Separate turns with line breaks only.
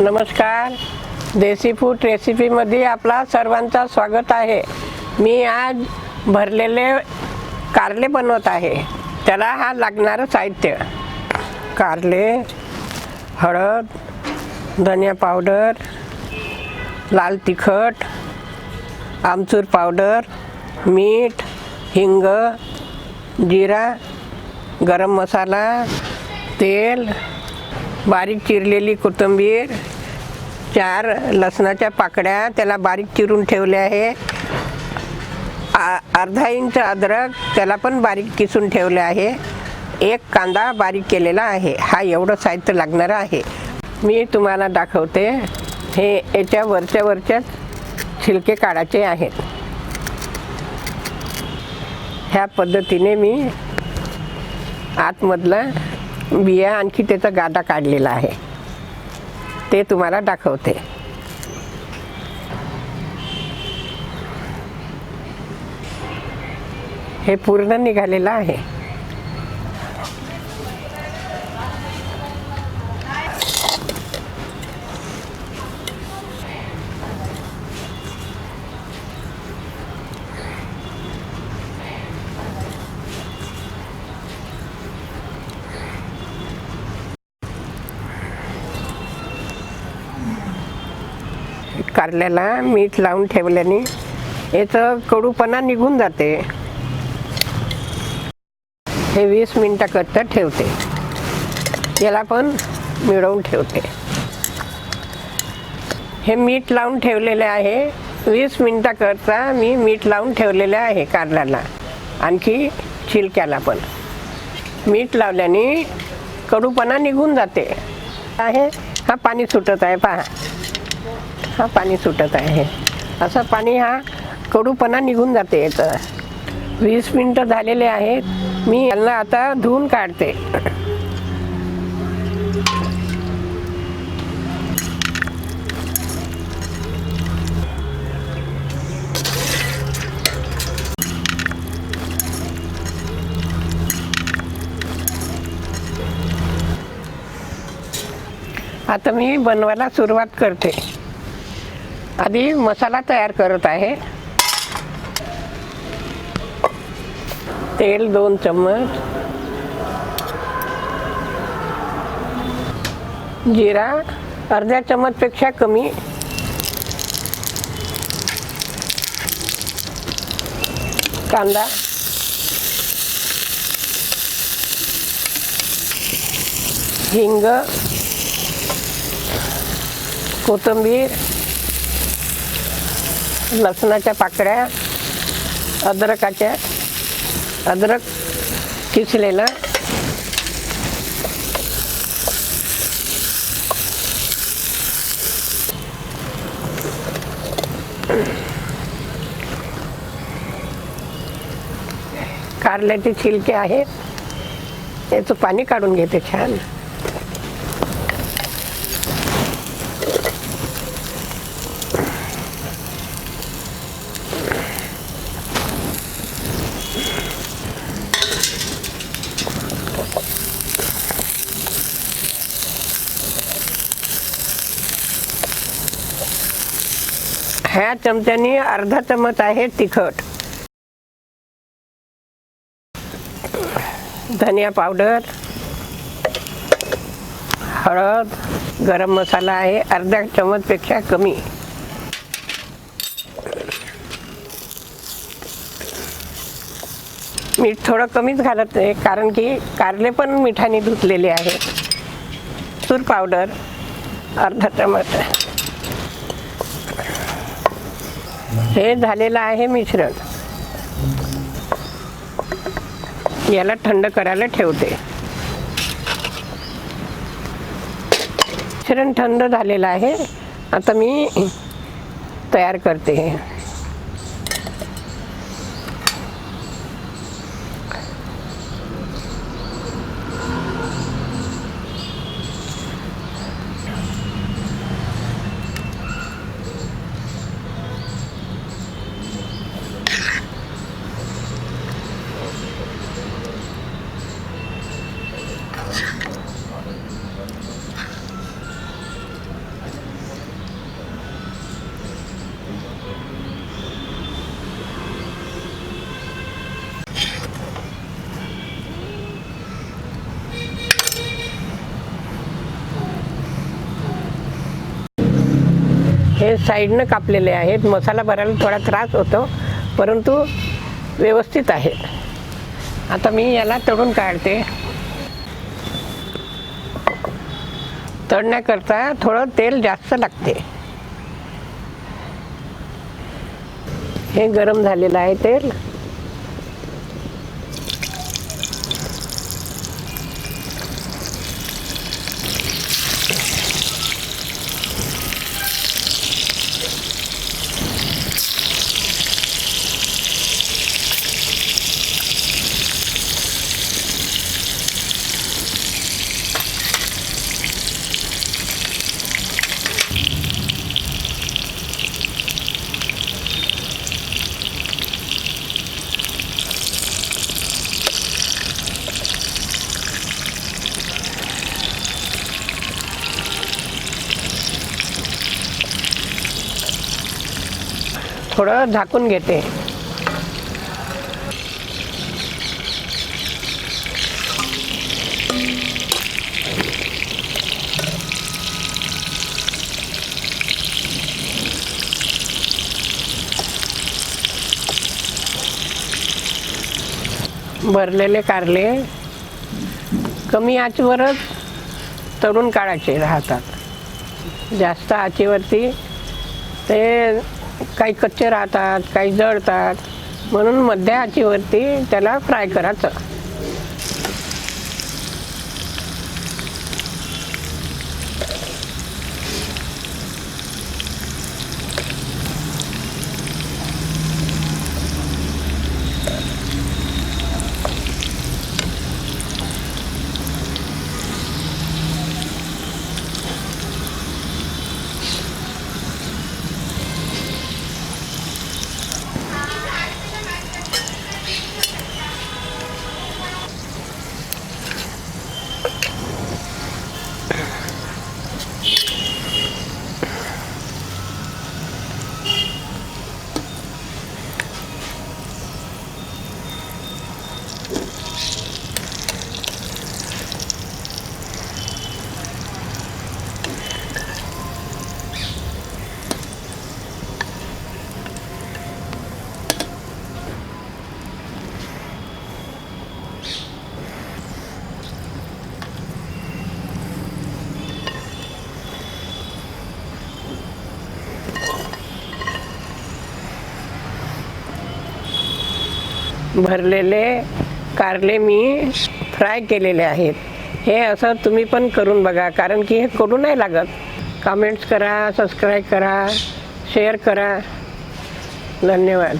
नमस्कार, देसी फूड रेसिपीमध्ये आपला सर्वांचा स्वागत आहे। मी आज भरलेले कारले बनवत आहे। त्याला हा लागणारं साहित्य: कारले, हळद, धनिया पावडर, लाल तिखट, आमचूर पावडर, मीठ, हिंग, जिरा, गरम मसाला, तेल, बारीक चिरलेली कोथिंबीर, 4 लसणाच्या पाकळ्या त्याला बारीक चिरून ठेवले आहे। अर्धा इंच अद्रक त्याला पण बारीक किसून ठेवले आहे। 1 कांदा बारीक केलेला आहे। हा एवढं साहित्य लागणार आहे। मी तुम्हाला दाखवते। हे याच्या वरच्याच छिलके काढायचे आहेत। ह्या पद्धतीने मी आतमधला बिया आणखी त्याचा गाडा काढलेला आहे, ते तुम्हाला दाखवते। हे पूर्ण निघालेलं आहे। कारल्याला मीठ लावून ठेवल्याने याचं कडूपणा निघून जाते। हे 20 मिनिटाकरता ठेवते। याला पण मिळवून ठेवते। हे मीठ लावून ठेवलेले आहे। 20 मिनिटाकरता मी मीठ लावून ठेवलेले आहे कारल्याला, आणखी छिलक्याला पण। मीठ लावल्याने कडूपणा निघून जाते आहे। हा पाणी सुटत आहे, पहा, हा पाणी सुटत आहे। असं पाणी हा कडूपणा निघून जाते याचं। 20 मिनिटं झालेले आहेत। मी यांना आता धुवून काढते। आता मी बनवायला सुरुवात करते। आधी मसाला तयार करत आहे। तेल 2 चम्मच, जिरा अर्ध्या चम्मचपेक्षा कमी, कांदा, हिंग, कोथिंबीर, लसणाच्या पाकळ्या, अद्रक किसलेलं, कारल्याचे छिलके आहेत, याचं पाणी काढून घेते छान। ह्या चमच्याने अर्धा चमच आहे तिखट, धनिया पावडर, हळद, गरम मसाला आहे अर्धा चमचपेक्षा कमी, मीठ थोडं कमीच घालत आहे कारण की कारले पण मिठाने धुतलेले आहे। आमचूर पावडर अर्धा चमच। हे झालेलं आहे मिश्रण। याला थंड करायला ठेवते। मिश्रण थंड झालेलं आहे। आता मी तयार करते। हे साईडनं कापलेले आहेत. मसाला भरायला थोडा त्रास होतो, परंतु व्यवस्थित आहे. आता मी याला तळून काढते. तळण्याकरता थोडं तेल जास्त लागते. हे गरम झालेलं आहे तेल. थोडं झाकून घेते. भरलेले कारले कमी आचेवरच तळून काढायचे राहतात. जास्त आचेवरती ते काही कच्चे राहतात, काही जळतात, म्हणून मध्य आचेवरती त्याला फ्राय करायचं. भरलेले कारले मी फ्राय केलेले आहेत. हे असं तुम्ही पण करून बघा, कारण की हे कडू नाही लागत. कमेंट्स करा, सबस्क्राईब करा, शेअर करा. धन्यवाद.